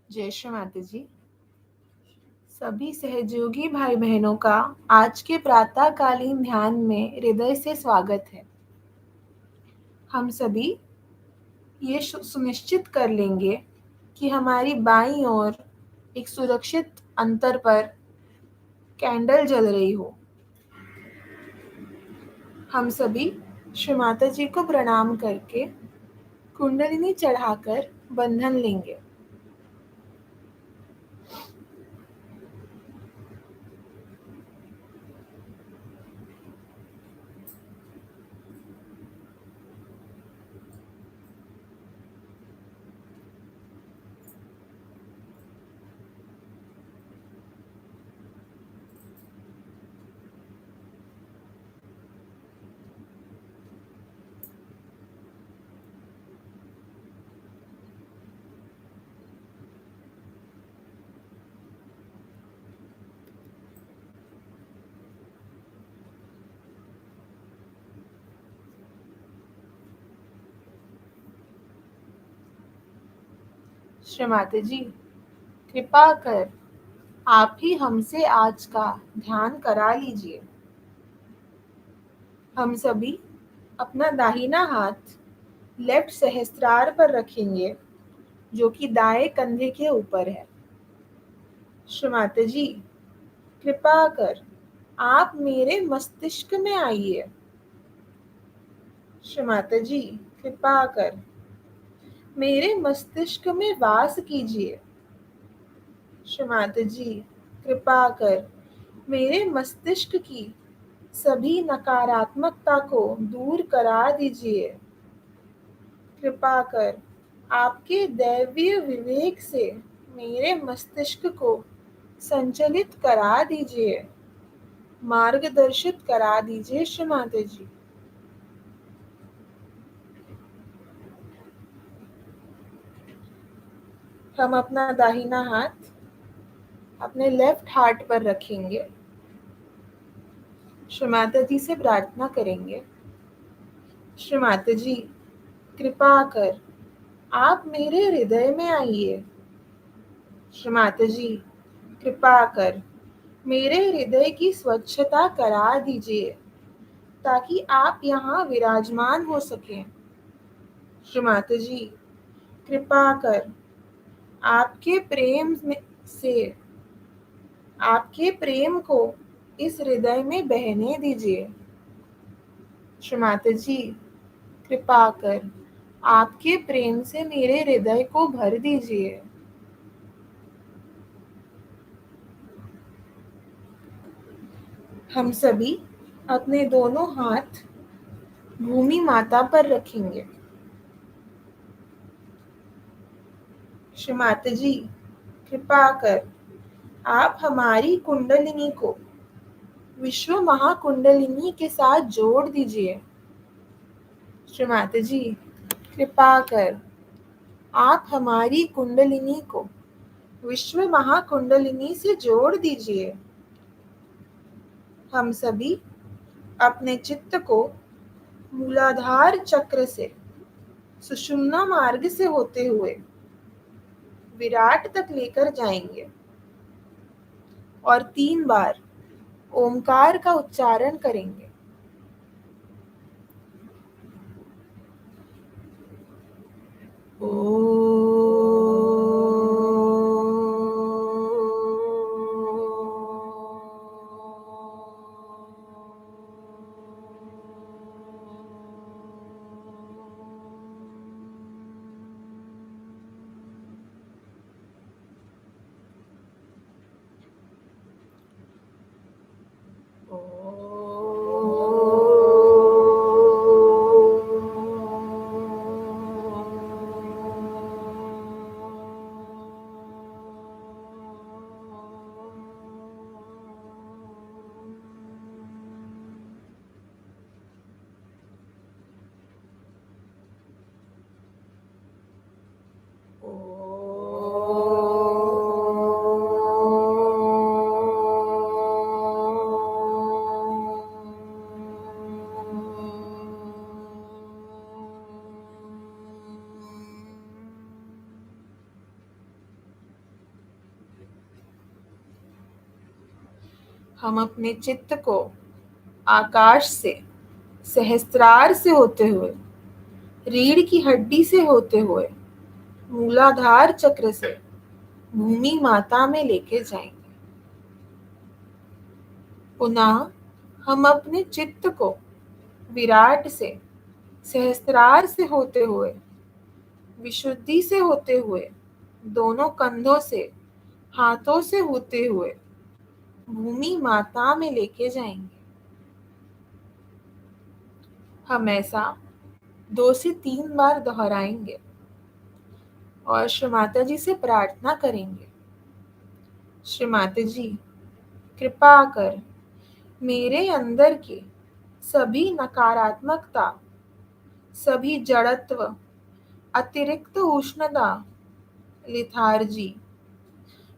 जय श्री माता जी। सभी सहयोगी भाई बहनों का आज के प्रातःकालीन ध्यान में हृदय से स्वागत है। हम सभी ये सुनिश्चित कर लेंगे कि हमारी बाईं ओर एक सुरक्षित अंतर पर कैंडल जल रही हो। हम सभी श्री माता जी को प्रणाम करके कुंडलिनी चढ़ाकर बंधन लेंगे। श्री माता जी, कृपा कर आप ही हमसे आज का ध्यान करा लीजिए। हम सभी अपना दाहिना हाथ लेफ्ट सहस्त्रार पर रखेंगे, जो कि दाएं कंधे के ऊपर है। श्री माता जी, कृपा कर आप मेरे मस्तिष्क में आइए। श्री माता जी, कृपा कर मेरे मस्तिष्क में वास कीजिए। श्री माता जी, कृपा कर मेरे मस्तिष्क की सभी नकारात्मकता को दूर करा दीजिए। कृपा कर आपके दैवीय विवेक से मेरे मस्तिष्क को संचलित करा दीजिए, मार्गदर्शित करा दीजिए श्री माता जी। हम अपना दाहिना हाथ अपने लेफ्ट हार्ट पर रखेंगे। श्री माता जी से प्रार्थना करेंगे, श्री माता जी कृपा कर आप मेरे हृदय में आइए। श्री माता जी कृपा कर मेरे हृदय की स्वच्छता करा दीजिए ताकि आप यहाँ विराजमान हो सकें। श्री माता जी कृपा कर आपके प्रेम से आपके प्रेम को इस हृदय में बहने दीजिए। श्री माता जी कृपा कर आपके प्रेम से मेरे हृदय को भर दीजिए। हम सभी अपने दोनों हाथ भूमि माता पर रखेंगे। श्री माता जी कृपा कर आप हमारी कुंडलिनी को विश्व महाकुंडलिनी के साथ जोड़ दीजिए। श्री माता जी कृपा कर आप हमारी कुंडलिनी को विश्व महाकुंडलिनी से जोड़ दीजिए। हम सभी अपने चित्त को मूलाधार चक्र से सुषुम्ना मार्ग से होते हुए विराट तक लेकर जाएंगे और 3 बार ओमकार का उच्चारण करेंगे। हम अपने चित्त को आकाश से, सहस्त्रार से होते हुए, रीढ़ की हड्डी से होते हुए, मूलाधार चक्र से भूमि माता में लेके जाएंगे। पुनः हम अपने चित्त को विराट से, सहस्त्रार से होते हुए, विशुद्धि से होते हुए, दोनों कंधों से, हाथों से होते हुए भूमि माता में लेके जाएंगे। हम ऐसा 2 से 3 बार दोहराएंगे और श्री माता जी से प्रार्थना करेंगे, श्री माता जी कृपा कर मेरे अंदर के सभी नकारात्मकता, सभी जड़त्व, अतिरिक्त उष्णता, लिथार्जी,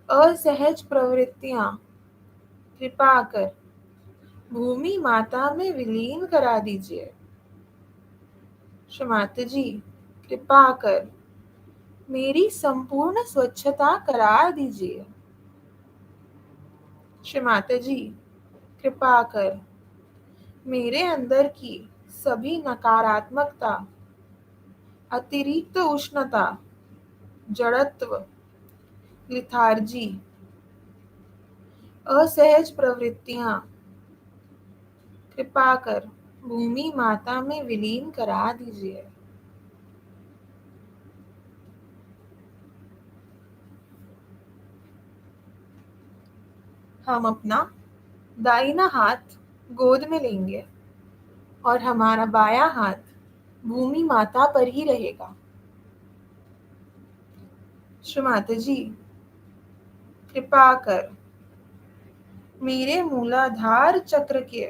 असहज प्रवृत्तियां कृपा कर भूमि माता में विलीन करा दीजिए। श्री माता जी कृपा कर मेरी संपूर्ण स्वच्छता करा दीजिए। श्री माता जी कृपा कर मेरे अंदर की सभी नकारात्मकता, अतिरिक्त उष्णता, जड़त्व, लिथार्जी, असहज प्रवृत्तियां कृपा कर भूमि माता में विलीन करा दीजिए। हम अपना दाहिना हाथ गोद में लेंगे और हमारा बायां हाथ भूमि माता पर ही रहेगा। श्री माता जी कृपा कर मेरे मूलाधार चक्र के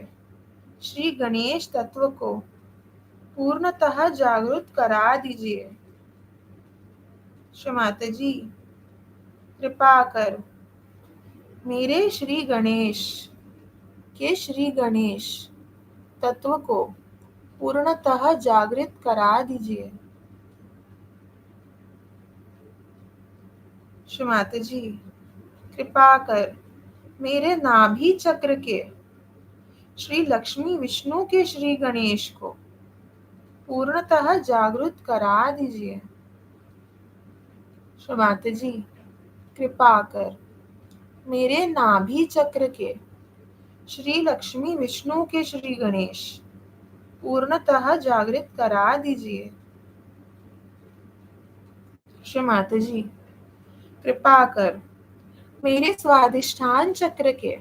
श्री गणेश तत्व को पूर्णतः जागृत करा दीजिए। माता जी, कृपा कर मेरे श्री गणेश के श्री गणेश तत्व को पूर्णतः जागृत करा दीजिए। माता जी, कृपा कर मेरे नाभि चक्र के श्री लक्ष्मी विष्णु के श्री गणेश को पूर्णतः जागृत करा दीजिए। माता जी, कृपा कर मेरे नाभि चक्र के श्री लक्ष्मी विष्णु के श्री गणेश पूर्णतः जागृत करा दीजिए। माता जी, कृपा कर मेरे स्वादिष्ठान चक्र के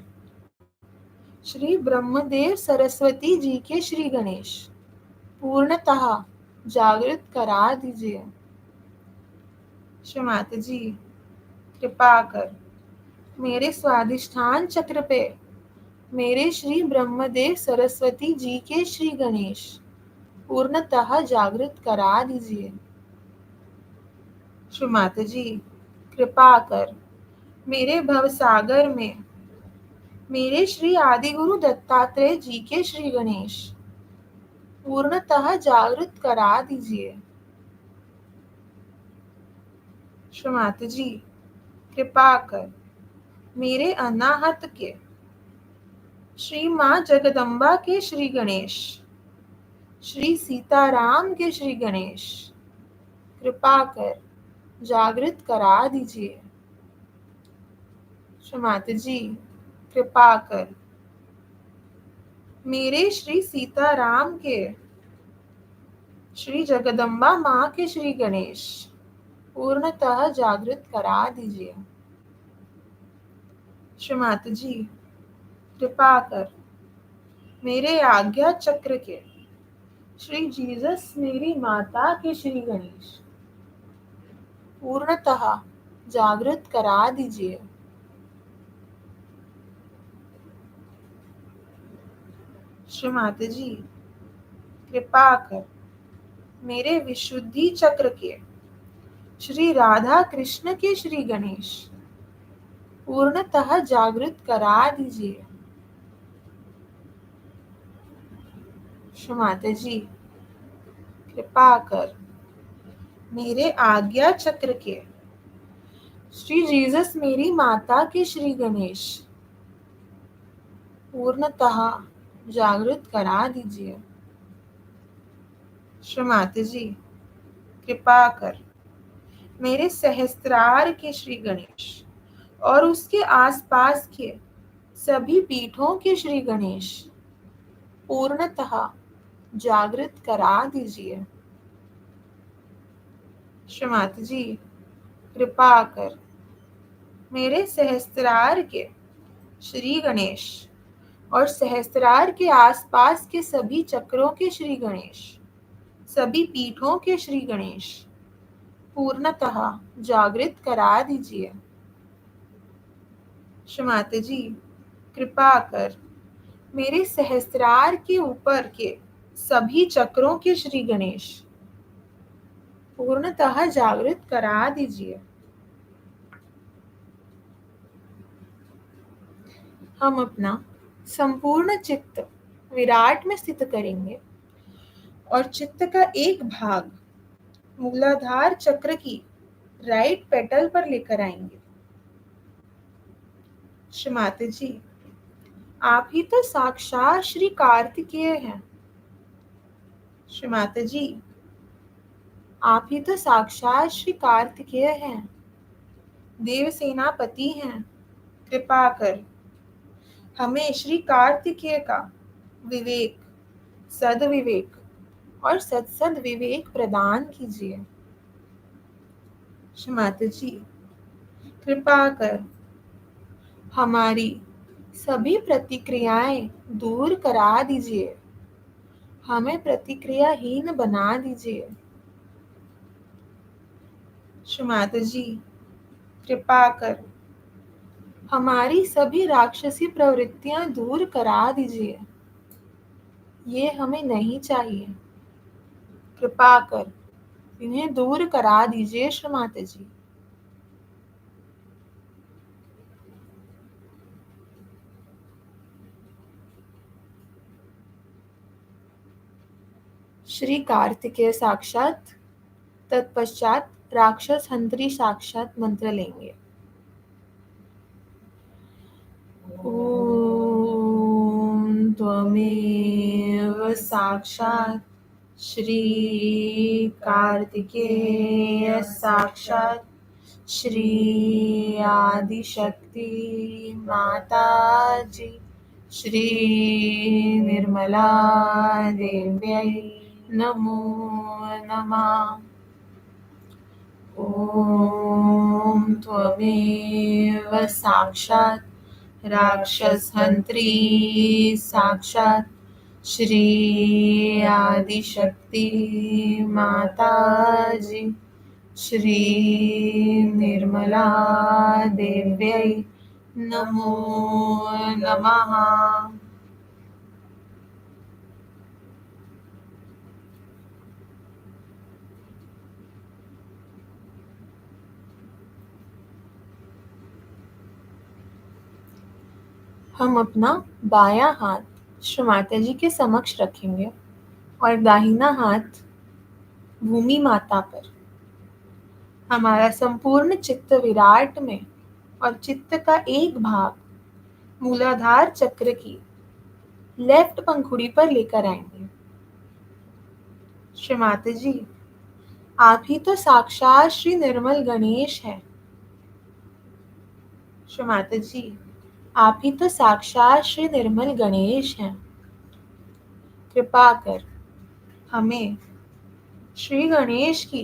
श्री ब्रह्मदेव सरस्वती जी के श्री गणेश पूर्णतः जागृत करा दीजिए। माता जी, कृपा कर मेरे स्वादिष्ठान चक्र पे मेरे श्री ब्रह्मदेव सरस्वती जी के श्री गणेश पूर्णतः जागृत करा दीजिए। माता जी, कृपा कर मेरे भवसागर में मेरे श्री आदि गुरु दत्तात्रेय जी के श्री गणेश पूर्णतः जागृत करा दीजिए। माता जी, कृपा कर मेरे अनाहत के श्री माँ जगदम्बा के श्री गणेश, श्री सीताराम के श्री गणेश कृपा कर जागृत करा दीजिए। माता जी, कृपा कर मेरे श्री सीताराम के श्री जगदम्बा माँ के श्री गणेश पूर्णतः जागृत करा दीजिए। माता जी, कृपा कर मेरे आज्ञा चक्र के श्री जीसस मेरी माता के श्री गणेश पूर्णतः जागृत करा दीजिए। माता जी, कृपा कर मेरे विशुद्धि चक्र के श्री राधा कृष्ण के श्री गणेश पूर्णतः जागृत करा दीजिए। माता जी, कृपा कर मेरे आज्ञा चक्र के श्री जीसस मेरी माता के श्री गणेश पूर्णतः जागृत करा दीजिए। माता जी, कृपा कर मेरे सहस्त्रार के श्री गणेश और उसके आसपास के सभी पीठों के श्री गणेश पूर्णतः जागृत करा दीजिए। माता जी, कृपा कर मेरे सहस्त्रार के श्री गणेश और सहस्त्रार के आसपास के सभी चक्रों के श्री गणेश, सभी पीठों के श्री गणेश पूर्णतः जागृत करा दीजिए। माता जी, कृपा कर मेरे सहस्त्रार के ऊपर के सभी चक्रों के श्री गणेश पूर्णतः जागृत करा दीजिए। हम अपना संपूर्ण चित्त विराट में स्थित करेंगे और चित्त का एक भाग मूलाधार चक्र की राइट पेटल पर लेकर आएंगे। माता जी, आप ही तो साक्षात श्री कार्तिकेय हैं। माता जी, आप ही तो साक्षात श्री कार्तिकेय हैं, देव सेनापति हैं। कृपा कर हमें श्री कार्तिकेय का विवेक, सदविवेक और सत्सद विवेक प्रदान कीजिए। माता जी, कृपा कर हमारी सभी प्रतिक्रियाएं दूर करा दीजिए, हमें प्रतिक्रियाहीन बना दीजिए। माता जी, कृपा कर हमारी सभी राक्षसी प्रवृत्तियां दूर करा दीजिए। ये हमें नहीं चाहिए। कृपा कर इन्हें दूर करा दीजिए श्रीमाते जी। श्री कार्तिकेय साक्षात, तत्पश्चात राक्षस हंत्री साक्षात मंत्र लेंगे। ओम त्वमेव साक्षात श्री कार्तिकेय साक्षात श्री आदिशक्ति माता जी श्री निर्मला देव्यै नमो नमः। ओम त्वमेव साक्षात राक्षसहंत्री साक्षात श्री आदिशक्ति माता जी श्री निर्मला देव्यै नमो नमः। हम अपना बायां हाथ श्री माता जी के समक्ष रखेंगे और दाहिना हाथ भूमि माता पर। हमारा संपूर्ण चित्त विराट में और चित्त का एक भाग मूलाधार चक्र की लेफ्ट पंखुड़ी पर लेकर आएंगे। श्री माता जी, आप ही तो साक्षात श्री निर्मल गणेश हैं। श्री माता जी, आप ही तो साक्षात श्री निर्मल गणेश हैं। कृपा कर हमें श्री गणेश की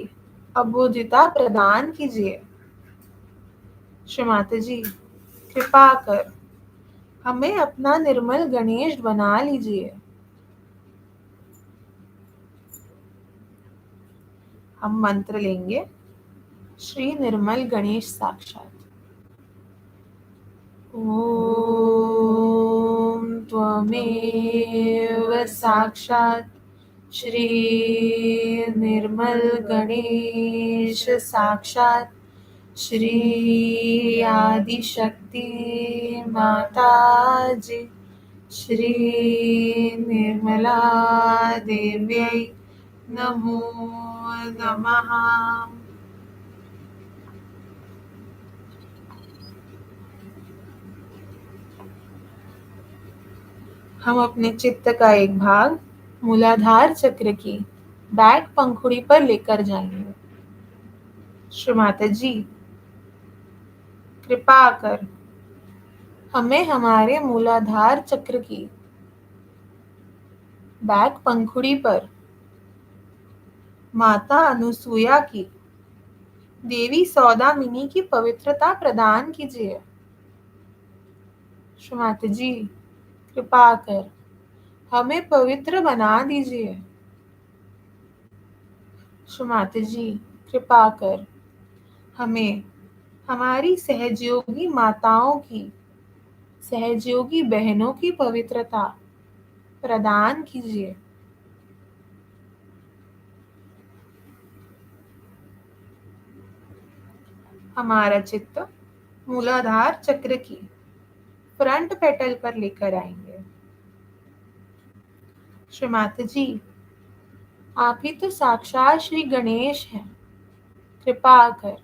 अबोधिता प्रदान कीजिए। श्री माता जी, कृपा कर हमें अपना निर्मल गणेश बना लीजिए। हम मंत्र लेंगे श्री निर्मल गणेश साक्षात। ओम त्वमेव साक्षात श्री निर्मल गणेश साक्षात श्री आदिशक्ति माता जी श्री निर्मला देव्यै नमो नमः। हम अपने चित्त का एक भाग मूलाधार चक्र की बैक पंखुड़ी पर लेकर जाएंगे। श्री माता जी, कृपा कर हमें हमारे मूलाधार चक्र की बैक पंखुड़ी पर माता अनुसूया की देवी सौदामिनी की पवित्रता प्रदान कीजिए। श्री माता जी, कृपा कर हमें पवित्र बना दीजिए। श्री माता जी, कृपा कर हमें हमारी सहयोगी माताओं की सहयोगी बहनों की पवित्रता प्रदान कीजिए। हमारा चित्त मूलाधार चक्र की फ्रंट पेटल पर लेकर आएंगे। श्री माता जी, आप ही तो साक्षात श्री गणेश हैं। कृपा कर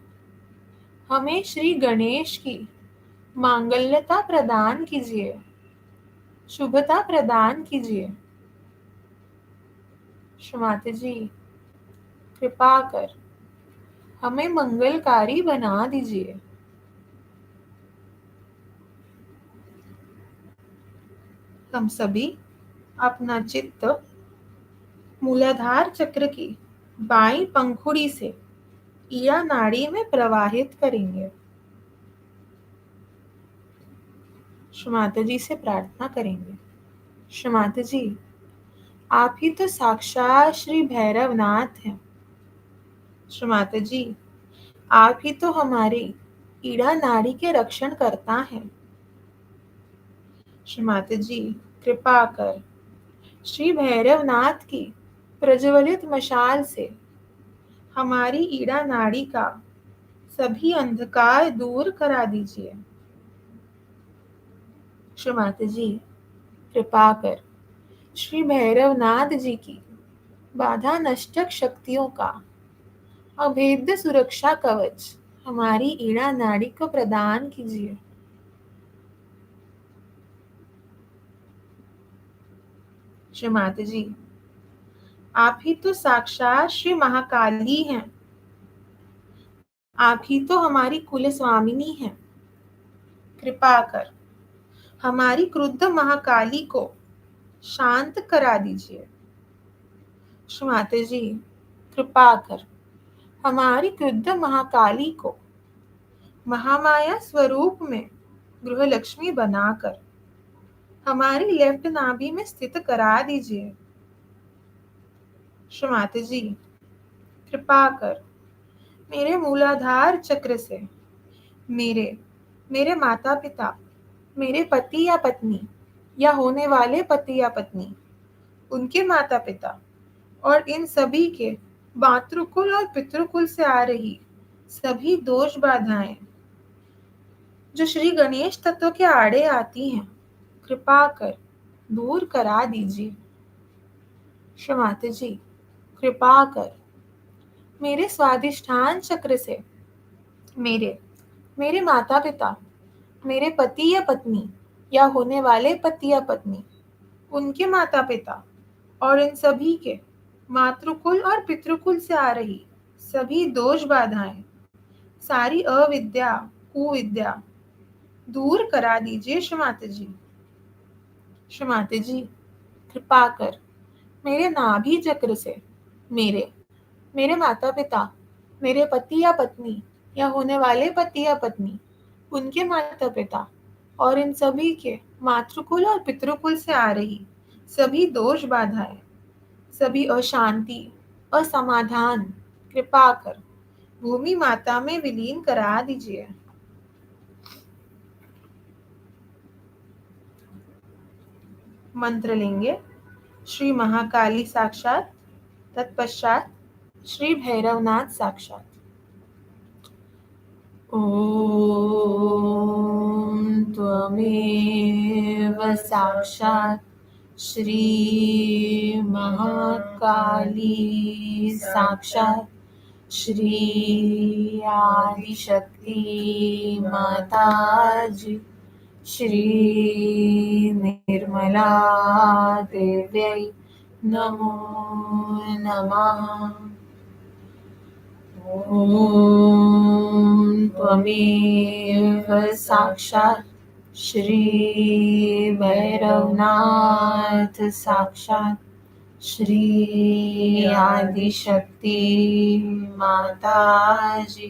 हमें श्री गणेश की मांगल्यता प्रदान कीजिए, शुभता प्रदान कीजिए। श्री माता जी, कृपा कर हमें मंगलकारी बना दीजिए। हम सभी अपना चित्त मूलाधार चक्र की बाईं पंखुड़ी से ईया नाड़ी में प्रवाहित करेंगे। श्री माता जी से प्रार्थना करेंगे। श्री माता जी, आप ही तो साक्षात श्री भैरवनाथ हैं। श्री माता जी, आप ही तो हमारी ईड़ा नाड़ी के रक्षण करता है। श्री माता जी, कृपा कर श्री भैरवनाथ की प्रज्वलित मशाल से हमारी ईड़ा नाड़ी का सभी अंधकार दूर करा दीजिए। श्री माता जी, कृपा कर श्री भैरवनाथ जी की बाधा नष्टक शक्तियों का अभेद्य सुरक्षा कवच हमारी ईड़ा नाड़ी को प्रदान कीजिए। श्री माता जी, आप ही तो साक्षात श्री महाकाली हैं। आप ही तो हमारी कुल स्वामिनी हैं। कृपा कर हमारी क्रुद्ध महाकाली को शांत करा दीजिए। श्री माता जी, कृपा कर हमारी क्रुद्ध महाकाली को महामाया स्वरूप में गृहलक्ष्मी बनाकर हमारी लेफ्ट नाभि में स्थित करा दीजिए। श्री माता जी, कृपा कर मेरे मूलाधार चक्र से मेरे मेरे माता पिता, मेरे पति या पत्नी या होने वाले पति या पत्नी, उनके माता पिता और इन सभी के मातृकुल और पितृकुल से आ रही सभी दोष बाधाएं जो श्री गणेश तत्व के आड़े आती हैं, कृपा कर दूर करा दीजिए। श्री माता जी, कृपा कर मेरे स्वादिष्ठान चक्र से मेरे मेरे माता पिता, मेरे पति या पत्नी या होने वाले पति या पत्नी, उनके माता पिता और इन सभी के मातृकुल और पितृकुल से आ रही सभी दोष बाधाएं, सारी अविद्या कुविद्या दूर करा दीजिए। श्री माता जी, श्री माता जी, कृपा कर मेरे नाभि चक्र से मेरे मेरे माता पिता, मेरे पति या पत्नी या होने वाले पति या पत्नी, उनके माता पिता और इन सभी के मातृकुल और पितृकुल से आ रही सभी दोष बाधाएं, सभी अशांति असमाधान कृपा कर भूमि माता में विलीन करा दीजिए। मंत्र लेंगे। श्री महाकाली साक्षात, तत्पश्चात श्री भैरवनाथ साक्षात। ओम त्वमेव साक्षात् श्री महाकाली साक्षात् श्री आदिशक्ति माताजी श्री निर्मला देव्यै नमो नमः। ॐ त्वमेव साक्षात् श्री भैरवनाथ साक्षात् श्री आदिशक्ति माताजी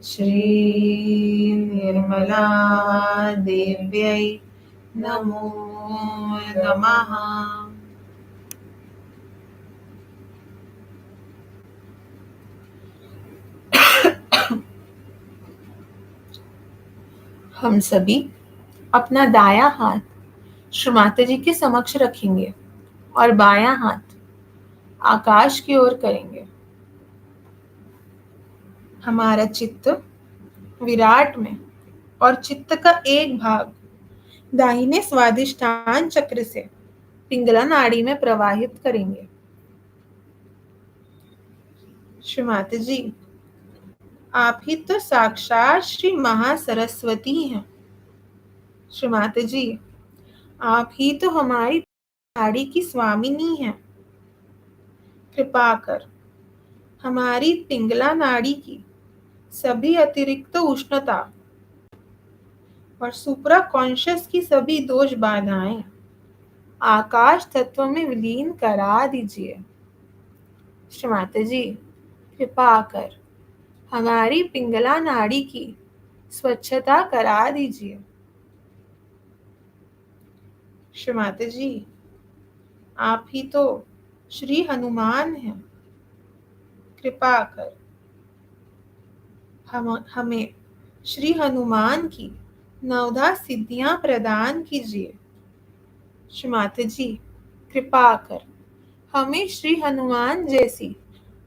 श्री निर्मला देव्यै नमो नमः। हम सभी अपना दायां हाथ श्री माता जी के समक्ष रखेंगे और बायां हाथ आकाश की ओर करेंगे। हमारा चित्त विराट में और चित्त का एक भाग दाहिने स्वादिष्ठान चक्र से पिंगला नाड़ी में प्रवाहित करेंगे। श्री माता जी, आप ही तो साक्षात श्री महासरस्वती हैं। श्री माता जी, आप ही तो हमारी नाड़ी की स्वामिनी हैं। कृपा कर हमारी पिंगला नाड़ी की सभी अतिरिक्त उष्णता और सुप्रा कॉन्शियस की सभी दोष बाधाएं आकाश तत्व में विलीन करा दीजिए। श्री माता जी, कृपा कर हमारी पिंगला नाड़ी की स्वच्छता करा दीजिए। श्री माता जी, आप ही तो श्री हनुमान हैं। कृपा कर हमें श्री हनुमान की 9 सिद्धियां प्रदान कीजिए। श्री माता जी, कृपा कर हमें श्री हनुमान जैसी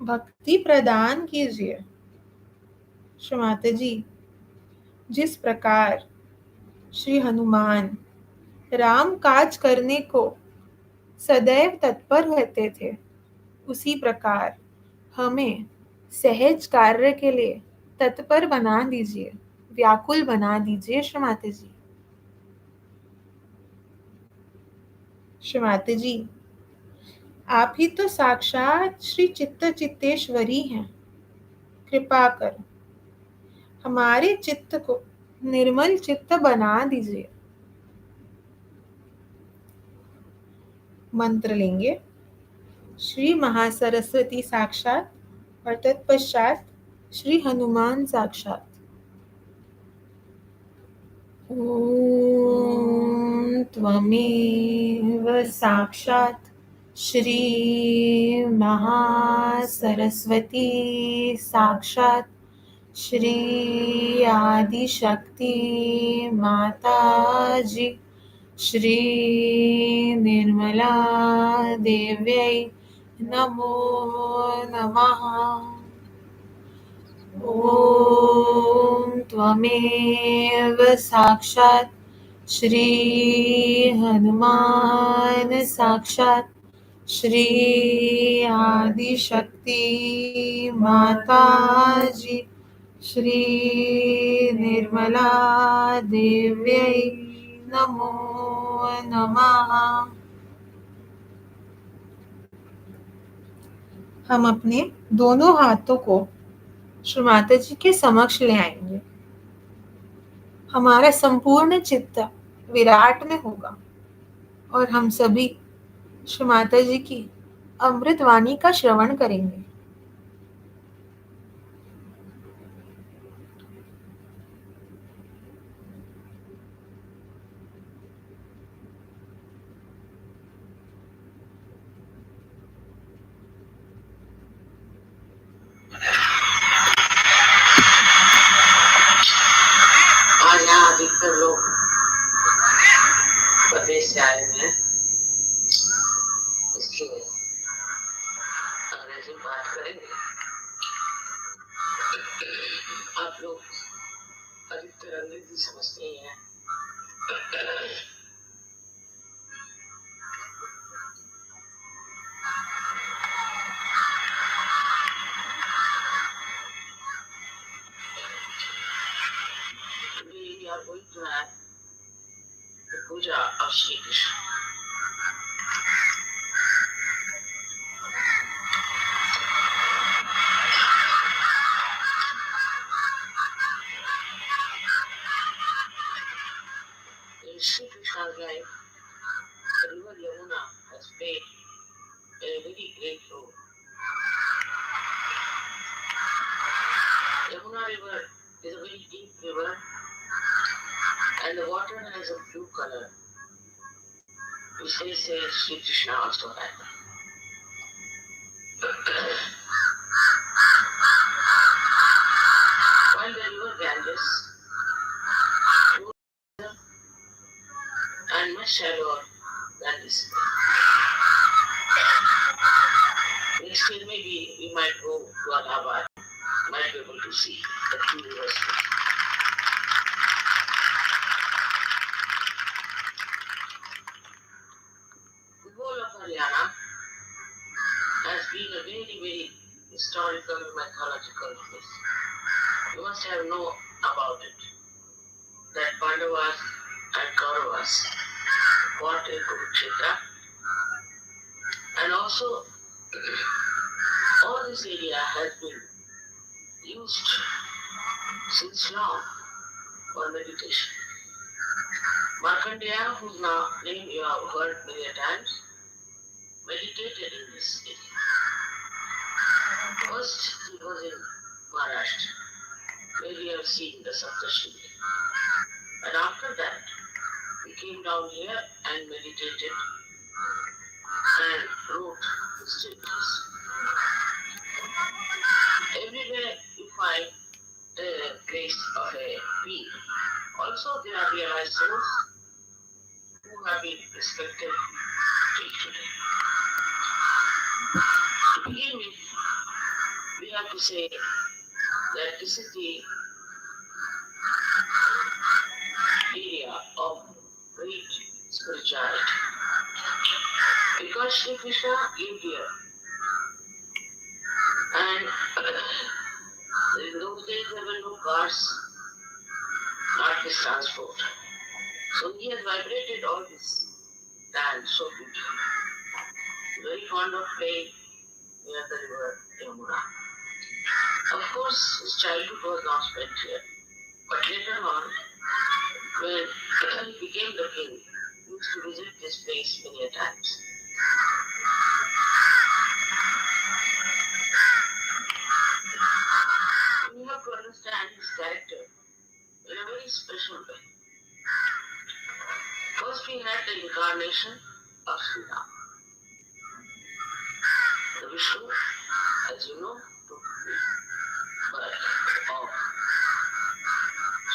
भक्ति प्रदान कीजिए। श्री माता जी, जिस प्रकार श्री हनुमान राम काज करने को सदैव तत्पर रहते थे, उसी प्रकार हमें सहज कार्य के लिए तत्पर बना दीजिए, व्याकुल बना दीजिए। श्री माता जी, श्री माता जी, आप ही तो साक्षात श्री चित्त चित्तेश्वरी हैं। कृपा कर हमारे चित्त को निर्मल चित्त बना दीजिए। मंत्र लेंगे। श्री महासरस्वती साक्षात और तत्पश्चात श्री हनुमान साक्षात। ओम त्वमेव साक्षात श्री महासरस्वती साक्षात श्री आदिशक्ति माता जी श्री निर्मला देव्यै नमो नमः। ओम त्वमेव साक्षात श्री हनुमान साक्षात श्री आदिशक्ति माता जी श्री निर्मला देव्यै नमो नमः। हम अपने दोनों हाथों को श्री माता जी के समक्ष ले आएंगे। हमारा संपूर्ण चित्त विराट में होगा और हम सभी श्री माता जी की अमृत वाणी का श्रवण करेंगे। और यहाँ अधिकतर लोग प्रदेश से आए हैं, इसलिए अंग्रेजी बात करेंगे। आप लोग अधिकतर अंग्रेजी समझते ही हैं। We are going to have the puja of Shri Krishna. In Shri Krishna's life, the river Yamuna has played a very great role. Yamuna river is a very deep river and the water has a blue color, which they say Shri Krishna also had. While the river Ganges flows and much shallower than this. Next year maybe we might go to Allahabad, might be able to see the two rivers. The whole of Haryana has been a very, very historical, mythological place. You must have known about it, that Pandavas and Kauravas fought in Kurukshetra, and also all this area has been used since long for meditation. Markandeya, whose name you have heard many times, meditated in this area. First, he was in Maharashtra, where we have seen the Saptashri. And after that, he came down here and meditated and wrote his treatises. Everywhere you find the place of a being. Also, they are realized souls who have been respected till today. To begin with, we have to say that this is the area of great spirituality. Because Sri Krishna lived here, and in those days there were no cars, not this transport. So he has vibrated all this land so beautifully. Very fond of playing near the river Yamuna. Of course, his childhood was not spent here, but later on, when he became the king, he used to visit this place many a times. We have to understand his character in a very special way. First, we had the incarnation of Sri Ram. The Vishnu, as you know, took the birth of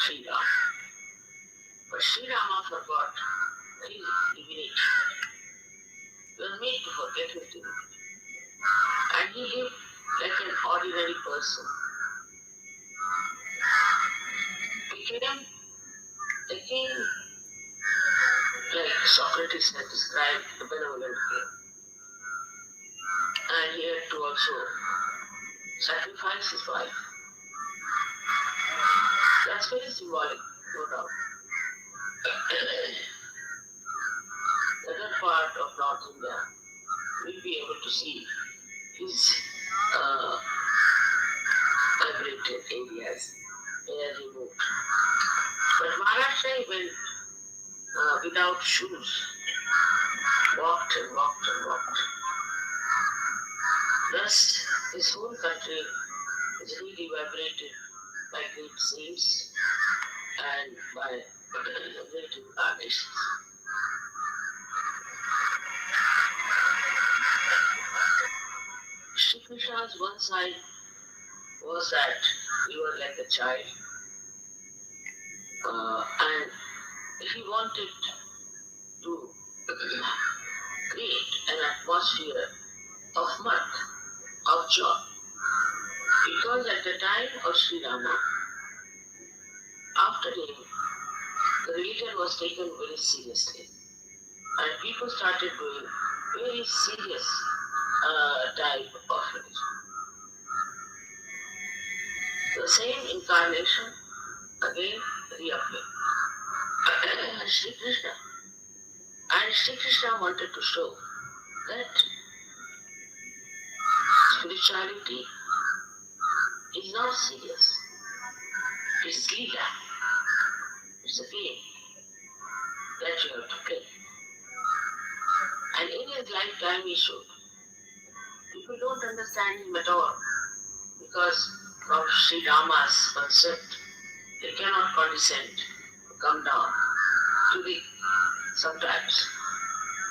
Sri Ram. But Sri Rama forgot his divinity. He was made to forget his divinity. And he lived like an ordinary person. Became a king, like Socrates had described the benevolent king. And he had to also sacrifice his wife. That's very symbolic, no doubt. The other part of North India will be able to see his liberated areas where he moved. But Maharashtra he went without shoes, walked and walked and walked. Thus, his whole country is really vibrated by great saints and by great incarnations. Shri Krishna's one side was that he was like a child, and he wanted to create an atmosphere of mirth, of joy. Because at the time of Sri Rama, after him, the religion was taken very seriously. And people started doing very serious type of religion. The same incarnation again reappeared. Sri Krishna. And Sri Krishna wanted to show that spirituality is not serious. It's Leela. It's a game that you have to play. And in his lifetime he showed. People don't understand him at all because of Sri Rama's concept. They cannot condescend to come down to the, sometimes,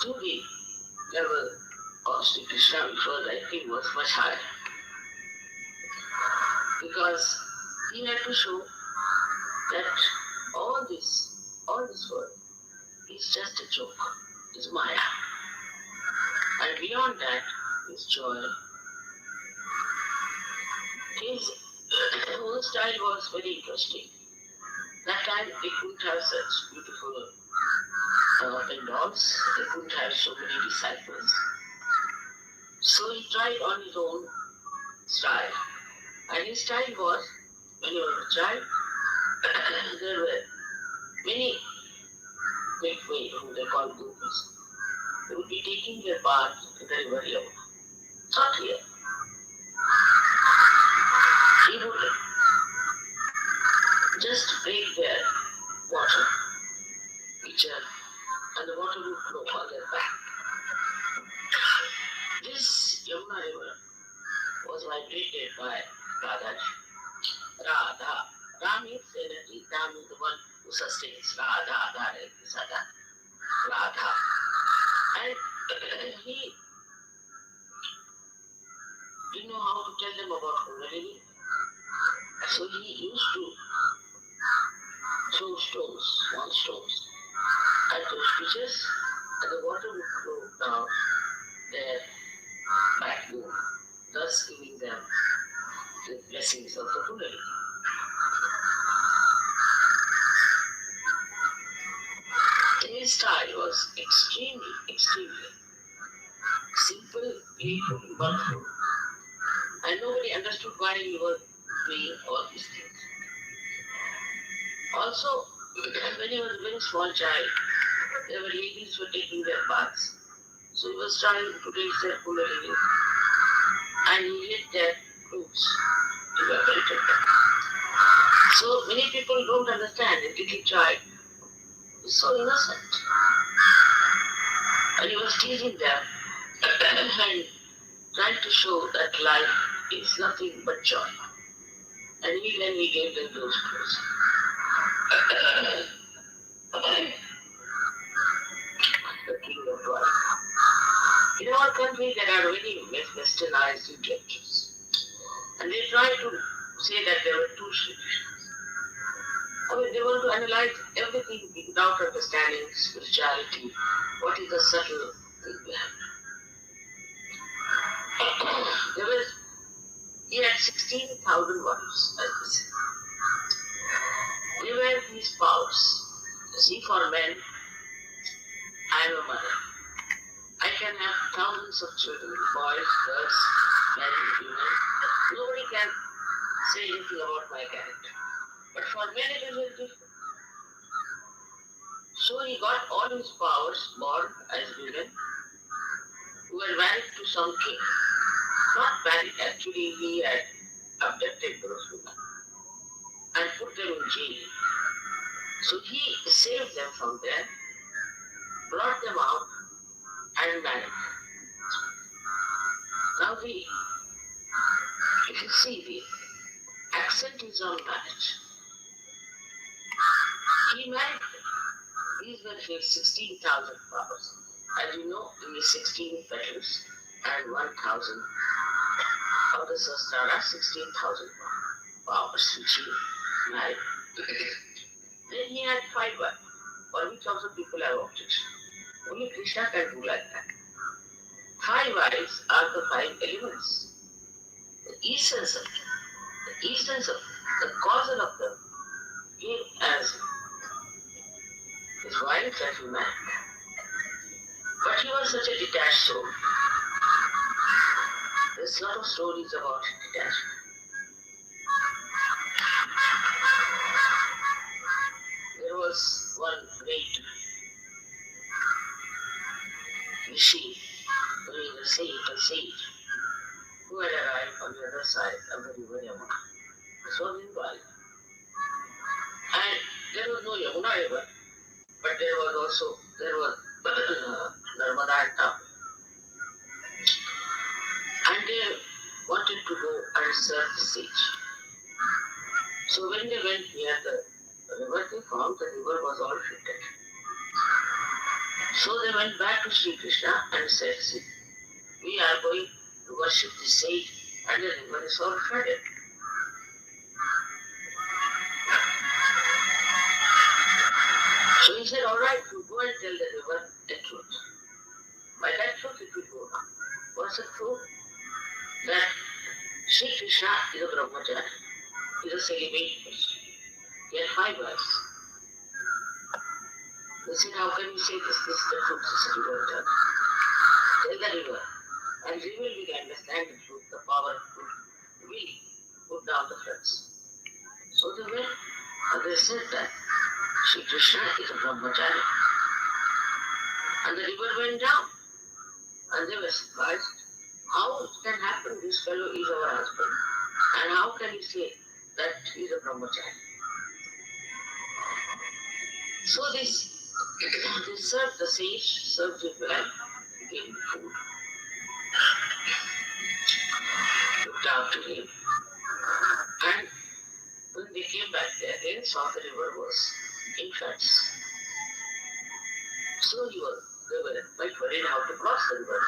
to the level of Sri Krishna, which was, I think, was much higher. Because he had to show that all this world is just a joke, is Maya. And beyond that is joy. His whole style was very interesting. That time they couldn't have such beautiful pandals, they couldn't have so many disciples. So he tried on his own style. And his style was, when he was a child, there were many milkmaids whom they called gopis. They would be taking their bath in the river Yamuna. Not here. He would just break their water pitcher and the water would flow on their back. This Yamuna river was vibrated by Radhaji. Radha. Ra means energy. Ra means the one who sustains. Radha. Radha is Radha. And he didn't know how to tell them about Kundalini. So he used his style was extremely simple, playful, wonderful, and nobody understood why he was doing all these things. Also, when he was a very small child, there were ladies who were taking their baths. So he was trying to raise their cooler living, and he lit their clothes to be melted. So many people don't understand a little child is so innocent. And he was teasing them and trying to show that life is nothing but joy. And then he gave them those clothes. The king of joy. In our country, there are very westernized intellectuals. And they try to say that there were two Sri Krishnas. I mean, they want to analyze everything without understanding spirituality. What is the subtle thing behind it? He had 16,000 wives, as we say. They were these powers. See, for men, I am a mother. I can have thousands of children, boys, girls, men, women. Nobody can say anything about my character. But for men it is very different. So he got all his powers born as women who were married to some king. Not married, actually he had abducted those women and put them in jail. So he saved them from there, brought them out and married them. Now if you see the accent is on marriage. He married them. These were his 16,000 powers. As you know, in the 16 petals and 1,000 of the Sahasrara, 16,000 powers which he married. Then he had 5 wives, for which also people have objection. Only Krishna can do like that. 5 wives are the 5 elements. The essence of them, the causal of them, came as his wife that he married. But he was such a detached soul. There's a lot of stories about detachment. There was one great machine doing a sage, who had arrived on the other side of the river Yamuna. This was in Bali. And there was no Yamuna river, but there was Narmada and Tapi. And they wanted to go and serve the sage. So when they went near the river, they found the river was all filtered. So they went back to Sri Krishna and said, see, we are going to worship the sage and the river is all flooded. So he said, all right, you go and tell the river the truth. By that truth it will go now. What's the truth? That Sri Krishna is a brahmachari, is a celibate person. He had 5 wives. They said, how can you say this? This is the truth. He said, you don't tell. Tell the river. And river will understand the truth, the power of truth, will put down the floods. So they went, and they said that Sri Krishna is a brahmachari. And the river went down. And they were surprised. How it can happen? This fellow is our husband. And how can he say that he is a brahmachari? So they served the sage, served him well, gave him food, looked after him. And when they came back there, they saw the river was in floods. So they were quite worried how to cross the river.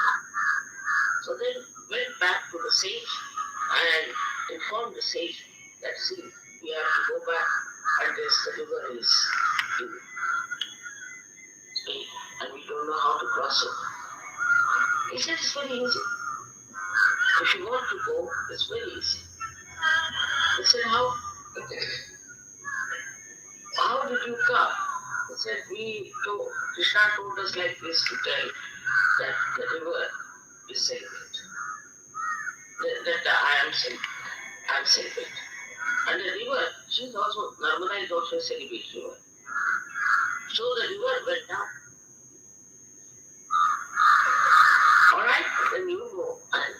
So they went back to the sage and informed the sage that, see, we have to go back and the river is in and we don't know how to cross it. He said, it's very easy. If you want to go, it's very easy. They said, how? How did you come? said, Krishna told us like this to tell that the river is sacred. That I am sacred. And the river, Narmada is also a sacred river. So the river went down. Alright, then you go and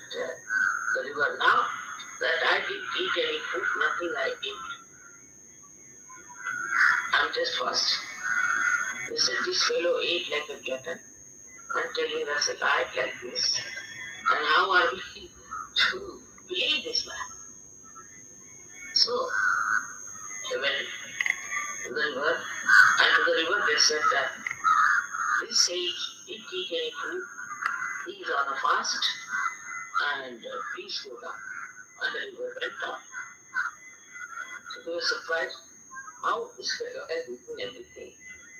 the river. Now that I didn't eat any food, nothing I ate. I'm just fast. They said this fellow ate like a glutton and telling us a lie like this. And how are we to believe this man? So they went to the river, and to the river they said that this sage didn't eat any food, he is on a fast, and please go down. And the river went down. So they were surprised how this fellow has eaten everything.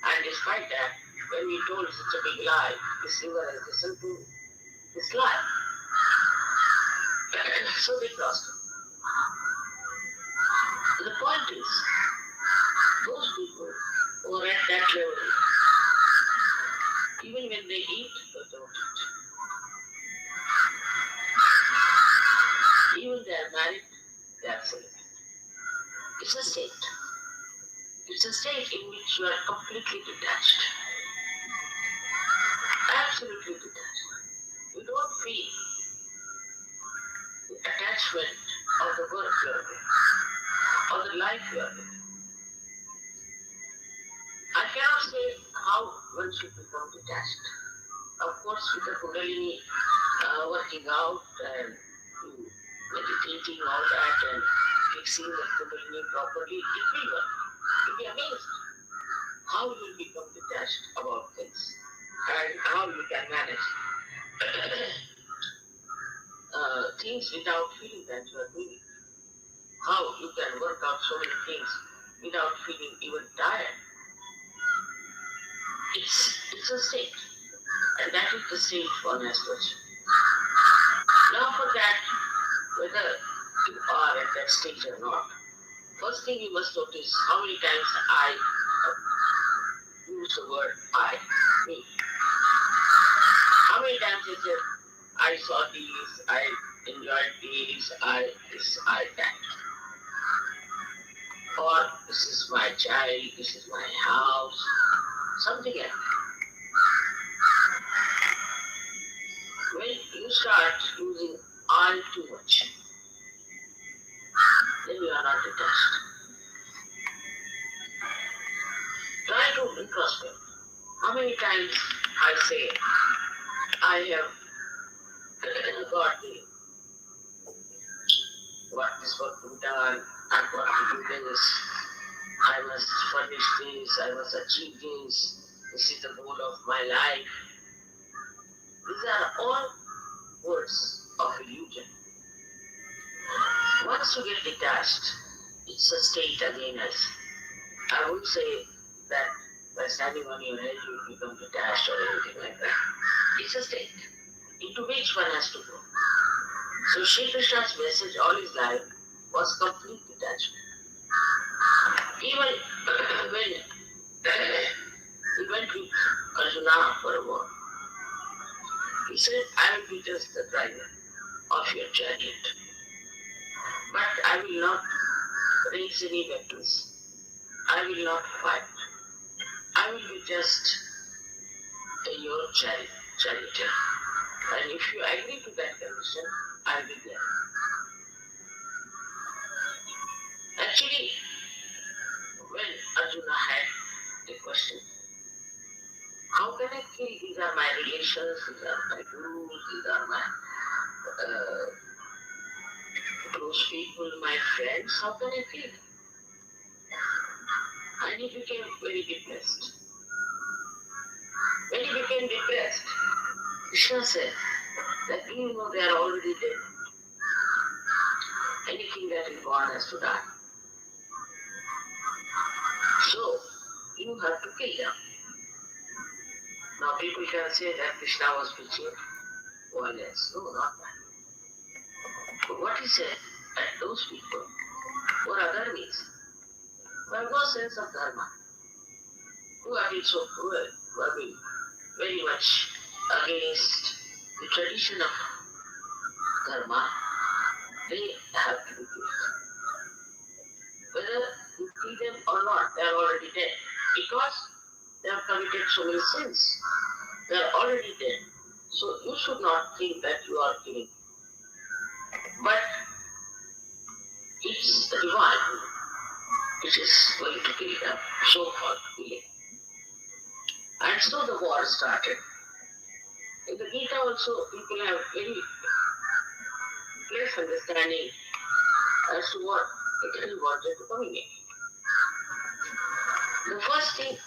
And despite that, when we told such a big lie, this river has listened to this lie. So they crossed. The point is, those people who are at that level, even when they eat, they don't eat. Even they are married, they are celibate. It's a state. It's a state in which you are completely detached. Absolutely detached. You don't feel the attachment of the work you are doing, or the life you are living. I cannot say how one should become detached. Of course, with the Kundalini working out and meditating, all that, and fixing the Kundalini properly, it will work. You'll be amazed how you will become detached about things and how you can manage things without feeling that you are doing it. How you can work out so many things without feeling even tired. It's a state, and that is the state one has to achieve. Now for that, whether you are at that stage or not, first thing you must notice how many times I use the word I, me. How many times I said, I saw these, I enjoyed these, I this, I that. Or this is my child, this is my house, something like that. When you start using I too much, then you are not detached. Try to introspect. How many times I say, I have got this work to be done, I've got to do this, I must furnish this, I must achieve this is the goal of my life. These are all words of illusion. Once you get detached, it's a state again. I would say that by standing on your head you become detached or anything like that. It's a state into which one has to go. So Sri Krishna's message all his life was complete detachment. Even when he went with Arjuna for a war, he said, I will be just the driver of your chariot, but I will not raise any weapons. I will not fight. I will be just your charioteer. And if you agree to that condition, I will be there. Actually, when Arjuna had the question, how can I kill? These are my relations, these are my gurus, these are my close people, my friends. How can I kill them? And he became very depressed. When he became depressed, Krishna said that even though they are already dead, anything that is born has to die. So, you have to kill them. Now people can say that Krishna was preaching violence. No, not that. But what he said, that those people were other means, who have no sense of dharma, who have been so cruel, who have been very much against the tradition of karma, they have to be killed. Whether you kill them or not, they are already dead. Because they have committed so many sins. They are already dead. So you should not think that you are killing. But it's the divine which is going to kill them, so-called killing. And so the war started. In the Gita also, people have very less understanding as to what it really wanted to communicate. The first thing,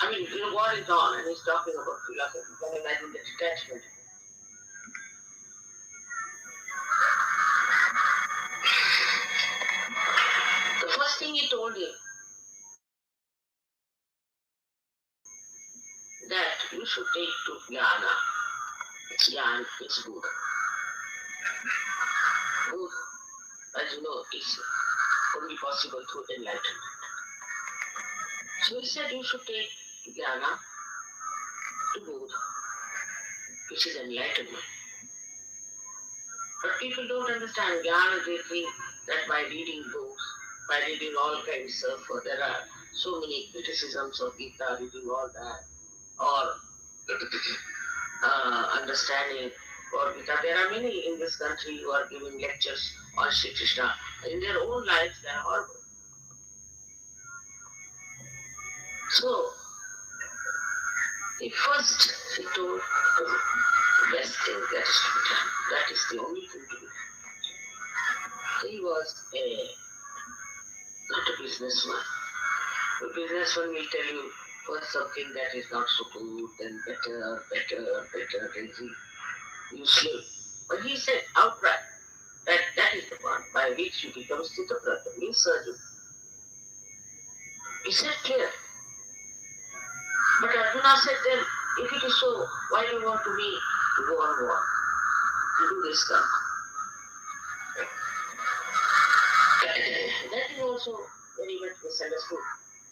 the war is on and he's talking about philosophy. You can imagine the detachment. The first thing he told him that you should take to jnana. Jnana is good. Good, as you know, is only possible through enlightenment. So he said you should take jnana to Buddha, which is enlightenment. But people don't understand jnana. They think that by reading books, by reading all kinds of, there are so many criticisms of Gita, reading all that, or understanding for Gita. There are many in this country who are giving lectures on Sri Krishna. In their own lives, they are horrible. So, he told the best thing that is to be done. That is the only thing to be done. He was not a businessman. A businessman will tell you first something that is not so good, then better, then you slip. But he said outright that is the one by which you become Sthitaprajna, means surgeon. He said clear. But Arjuna said then, if it is so, why do you want me to go on war? To do this stuff. That is also very much misunderstood.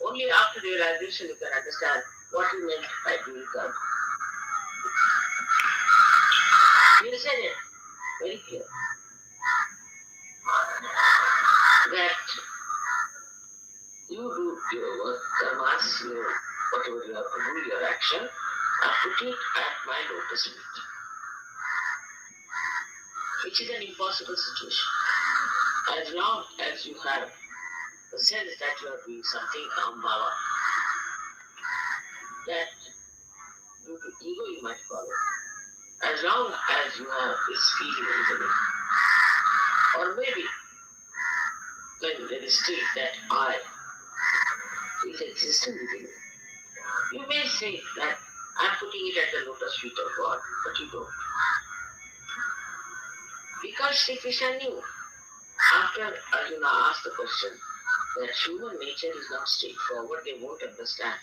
Only after realization you can understand what he meant by doing karma. He said it very clear that you do your work, karmas, whatever you have to do, your action, and put it at my lotus feet, which is an impossible situation. As long as you have the sense that you are doing something bhava, that due to ego you might follow. As long as you have this feeling within it, or maybe when there is still that I is existing within you, you may say that I'm putting it at the lotus feet of God, but you don't. Because Sri Krishna knew, after Arjuna asked the question, that human nature is not straightforward, they won't understand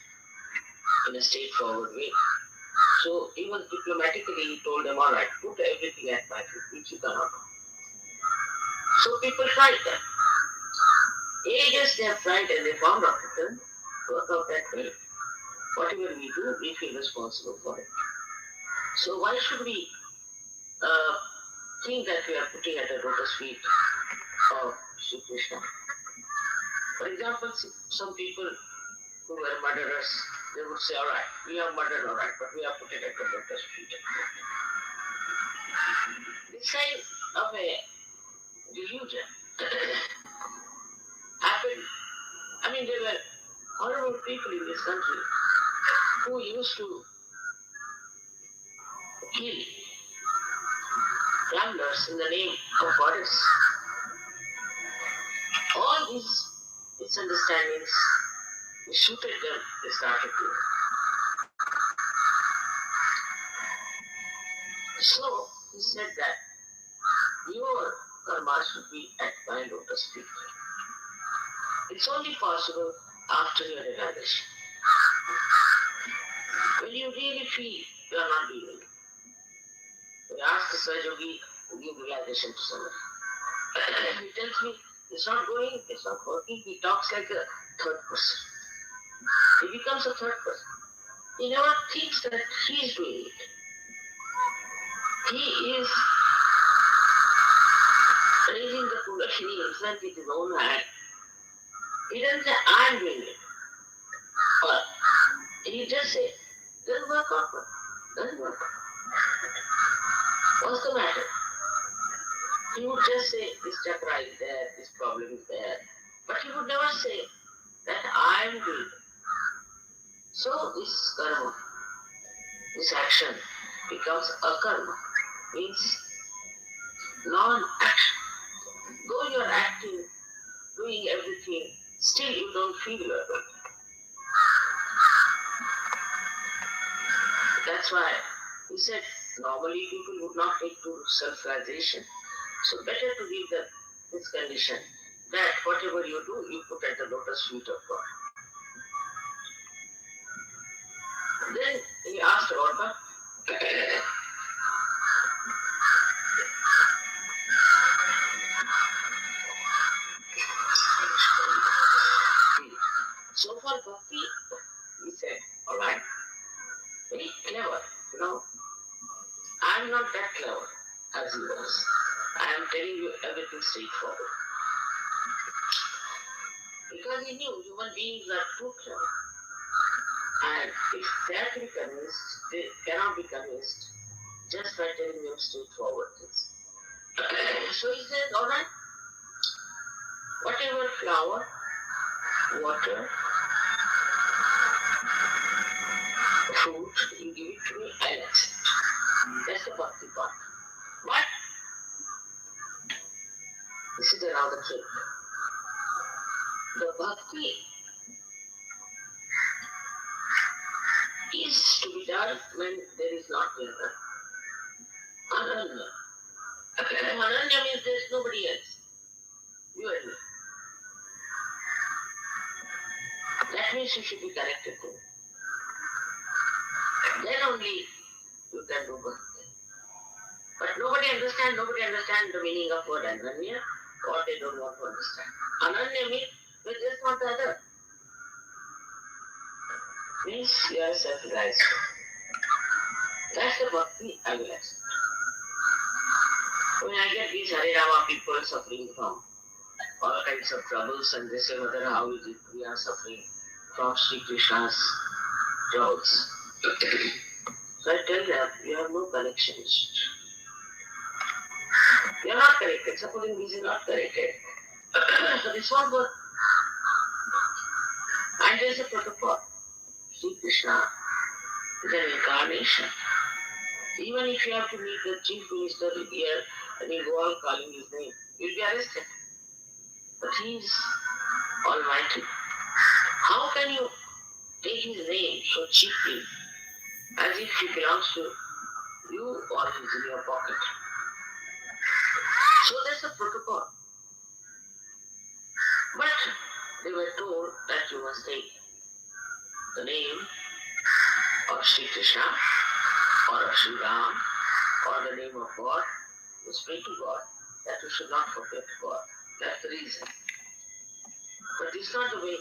in a straightforward way. So even diplomatically he told them, all right, put everything at my feet, which you cannot do. So people tried that. Ages they have tried and they found out it doesn't work out that way. Whatever we do, we feel responsible for it. So why should we think that we are putting at the lotus feet of Sri Krishna? For example, some people who were murderers, they would say, all right, we have murdered, all right, but we have put it at the lotus feet. This kind of a delusion happened. There were horrible people in this country who used to kill gamblers in the name of goddess. All these misunderstandings, we suited them, they started to. So he said that your karma should be at my lotus feet. It's only possible after your realization. When you really feel you are not doing it. We ask the Sahajogi to give realization to somebody. He tells me it's not going, it's not working. He talks like a third person. He becomes a third person. He never thinks that he is doing it. He is raising the Kundalini himself with his own hand. He doesn't say, I am doing it. Or he just say, doesn't work out. Doesn't work out. What's the matter? He would just say, this chakra is there, this problem is there. But he would never say that I am doing it. So this karma, this action becomes a karma, means non-action. Though you are acting, doing everything, still you don't feel you are doing it. That's why he said normally people would not take to self-realization. So better to give this condition that whatever you do, you put at the lotus feet of God. Then he asked Orba, so for bhakti, he said, all right, very clever, I'm not that clever as he was. I am telling you everything straightforward. Because he knew human beings are too clever. And if they are to be convinced, they cannot be convinced just by telling them straightforward things. So he says, all right, whatever flower, water, fruit, you give it to me, I'll accept. That's the bhakti part. But this is another trick. The bhakti is to be done when there is not another. Ananya. Ananya means there is nobody else. You and me. That means you should be connected to me. Then only you can do bhakti. But nobody understands the meaning of word Ananya, or they don't want to understand. Ananya means there is not the other. Means you are self-realized. That's the bhakti I will accept. When I get these Hare Rama people suffering from all kinds of troubles and they say, Mother, how is it we are suffering from Sri Krishna's troubles? So I tell them, you have no connections. You are not connected. Supposing this is not connected. So this won't work. And there is a protocol. Sri Krishna is an incarnation. Even if you have to meet the chief minister here and you go on calling his name, you'll be arrested. But he is almighty. How can you take his name so cheaply as if he belongs to you or he's in your pocket? So there's a protocol. But they were told that you must take the name of Sri Krishna or of Sri Ram or the name of God. You pray to God that you should not forget God. That's the reason. But this is not the way,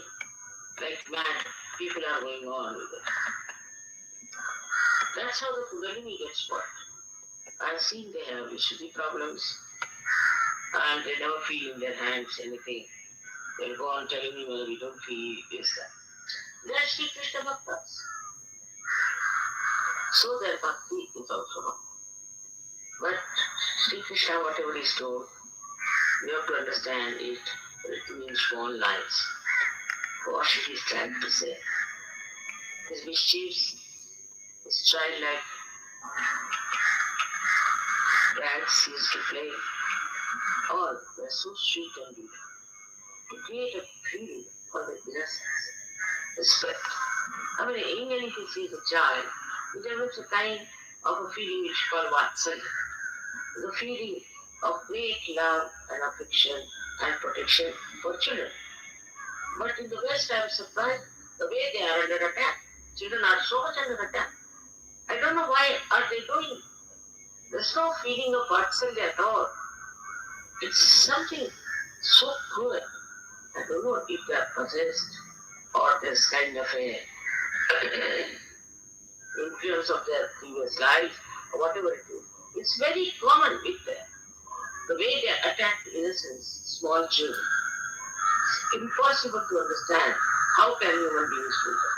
like mad, people are going on with it. That's how the Kundalini gets spoiled. I've seen they have Vishuddhi problems and they never feel in their hands anything. They'll go on telling me, well, we don't feel this, that. They're Sri Krishna Bhaktas. So their bhakti is also wrong. But Sri Krishna, whatever is told, we have to understand it. It means small lines. What he is trying to say. His mischiefs, his childlike pranks he used to play, all were so sweet and beautiful. To create a feeling for the innocence, respect. I mean, even if he sees a child, it develops a kind of a feeling which is called Vatsalya. The feeling of great love and affection and protection for children. But in the West, I am surprised the way they are under attack. Children are so much under attack. I don't know why are they doing. There's no feeling of Vatsalya at all. It's something so cruel. I don't know if they are possessed or this kind of a influence of their previous lives, or whatever it is. It's very common with them. The way they attack innocence, small children. It's impossible to understand how can human beings do that.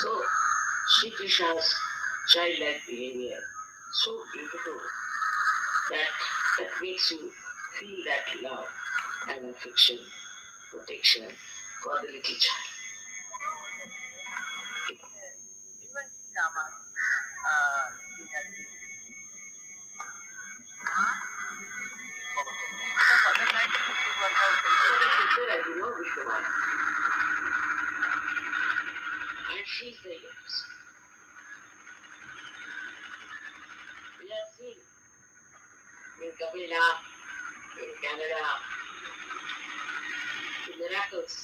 So, Sri Krishna's childlike behavior, so beautiful that makes you feel that love and affection, protection for the little child. Even Rama, he has been. So for the night, to work out. So the sister, as you know, Vishwamaya. And she's the youngest. We have seen in Kabila, in Canada, the miracles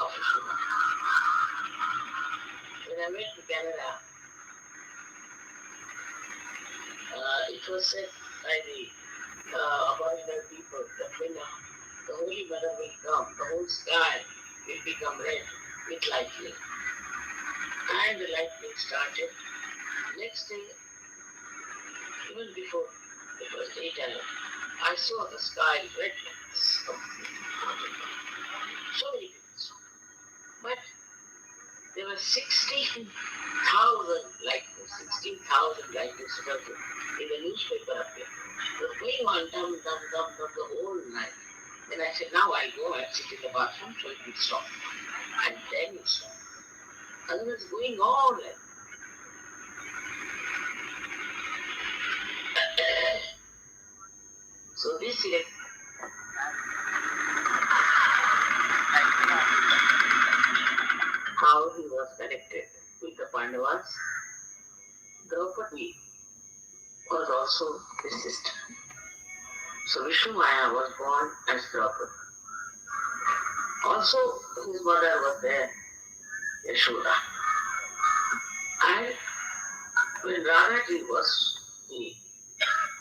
of Vishwamaya. When I went to Canada, it was said by the Aboriginal people that when the Holy Mother will come, the whole sky will become red with lightning. And the lightning started. Next day, even before it was daytime, I saw the sky red like this. So many people saw. But there were 16,000 lightnings, 16,000 lightnings in the newspaper up here. It was going on dum dum dum dum the whole night. Then I said, now I go and sit in the bathroom so it will stop. And then it stopped. Otherwise going on like so this is how he was connected with the Pandavas. Draupadi was also his sister. So Vishnu-Maya was born as Draupadi. Also his mother was there, Yashoda. And when Radhaji was the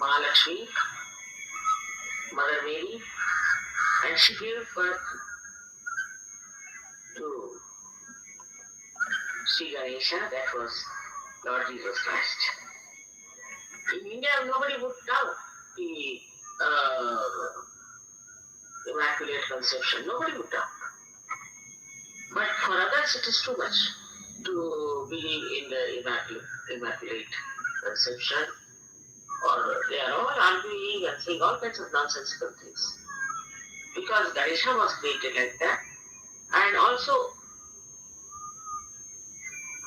Mahalakshmi, Mother Mary, and she gave birth to Sri Ganesha, that was Lord Jesus Christ. In India, nobody would doubt the Immaculate Conception. Nobody would doubt. But for others, it is too much to believe in the Immaculate Conception. Or they are all arguing and saying all kinds of nonsensical things. Because Ganesha was created like that, and also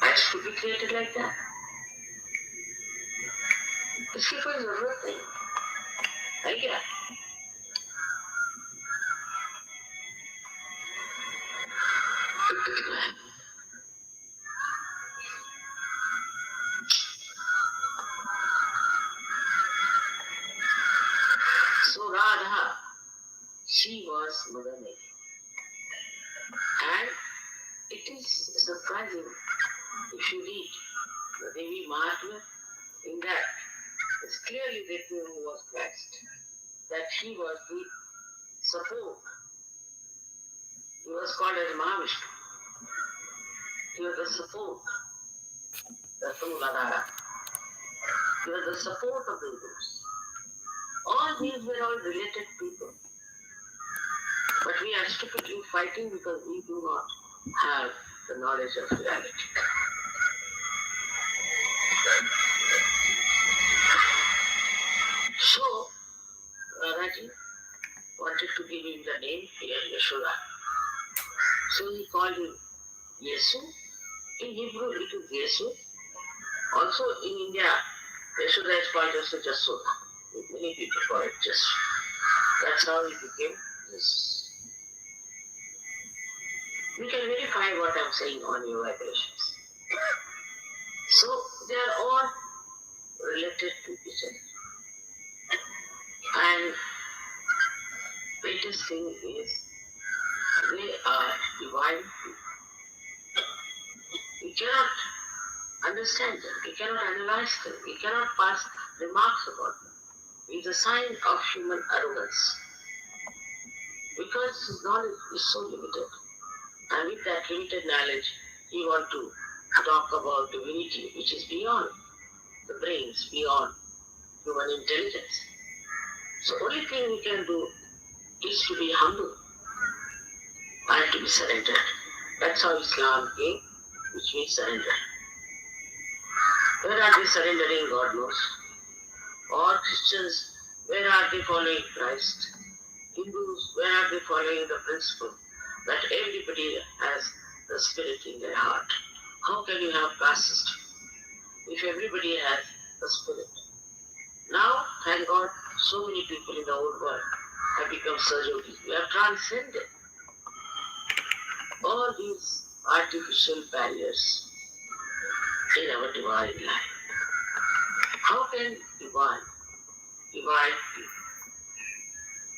has to be created like that. इसकी कोई जरूरत नहीं है क्या? So Radha, she was Mother Mary. And it is surprising if you read the Devi Mahatmya, in that it's clearly written who was Christ, that he was the support. He was called as Mahavishnu. He was the support, the Tuladara. He was the support of the Hindus. All these were all related people. But we are stupidly fighting because we do not have the knowledge of reality. So, Radhaji wanted to give him the name Yashoda. So he called him Yesu. In Hebrew it is Yesu. Also in India, Yashoda is called also Jasoda. Many people call it Jasu. That's how he became this. You can verify what I'm saying on your vibrations. So they are all related to each other. And greatest thing is they are divine people. We cannot understand them, we cannot analyze them, we cannot pass remarks about them. It's a sign of human arrogance. Because his knowledge is so limited. And with that limited knowledge, we want to talk about divinity, which is beyond the brains, beyond human intelligence. So only thing we can do is to be humble and to be surrendered. That's how Islam came, which means surrender. Where are they surrendering? God knows. Or Christians, where are they following Christ? Hindus, where are they following the principle that everybody has the spirit in their heart? How can you have caste system if everybody has the spirit? Now, thank God, so many people in the old world have become surgeons. We have transcended all these artificial barriers in our divine life. How can divide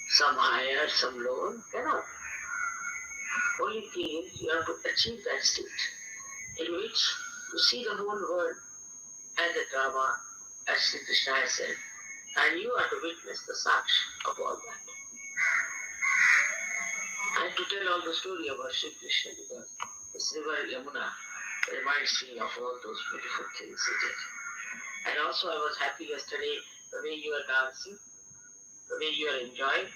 some higher, some lower? Cannot. Only thing is you have to achieve that state in which you see the whole world as a drama, as Sri Krishna has said, and you are to witness the saksh of all that. I have to tell all the story about Sri Krishna because this river Yamuna reminds me of all those beautiful things he did. And also I was happy yesterday the way you are dancing, the way you are enjoying,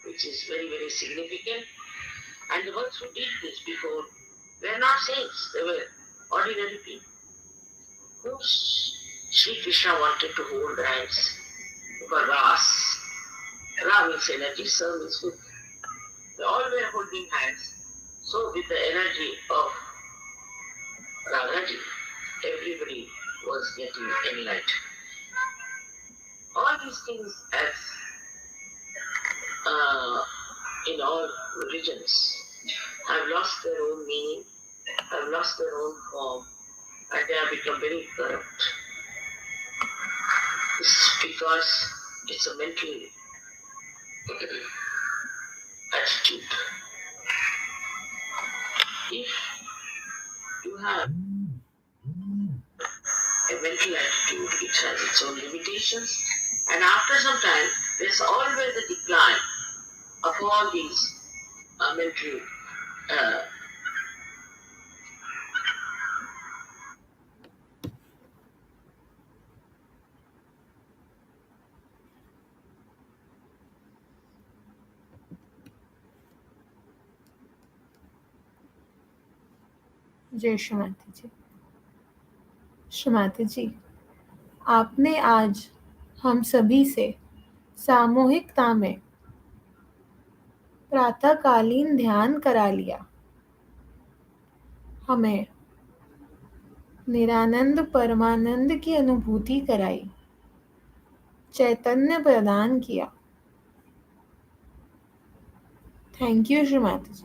which is very, very significant. And the ones who did this before were not saints, they were ordinary people whom Sri Krishna wanted to hold hands for Ras. Ra means energy, Sa means food. They all were holding hands. So with the energy of Radhaji, everybody was getting enlightened. All these things as in all religions have lost their own meaning, have lost their own form, and they have become very corrupt. This is because it's a mental attitude. If you have a mental attitude, it has its own limitations, and after some time, there's always a decline of all these mental जय श्रीमाता जी। श्रीमाता जी, आपने आज हम सभी से सामूहिकता में प्रातःकालीन ध्यान करा लिया, हमें निरानंद परमानंद की अनुभूति कराई, चैतन्य प्रदान किया। Thank you Shrimata ji,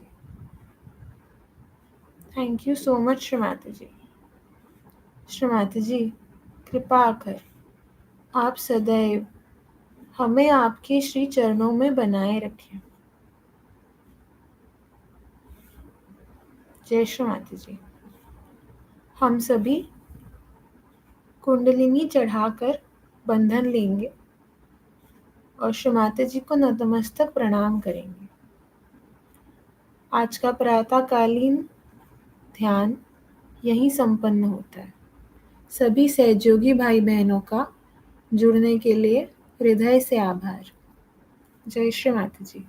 thank you so much Shrimata ji. Shrimata ji, कृपा कर आप सदैव हमें आपके श्री चरणों में बनाए रखें। जय श्रीमाता जी। हम सभी कुंडलिनी चढ़ाकर बंधन लेंगे और श्रीमाता जी को नतमस्तक प्रणाम करेंगे। आज का प्रातःकालीन ध्यान यहीं संपन्न होता है। सभी सहयोगी भाई बहनों का जुड़ने के लिए हृदय से आभार। जय श्री माता जी।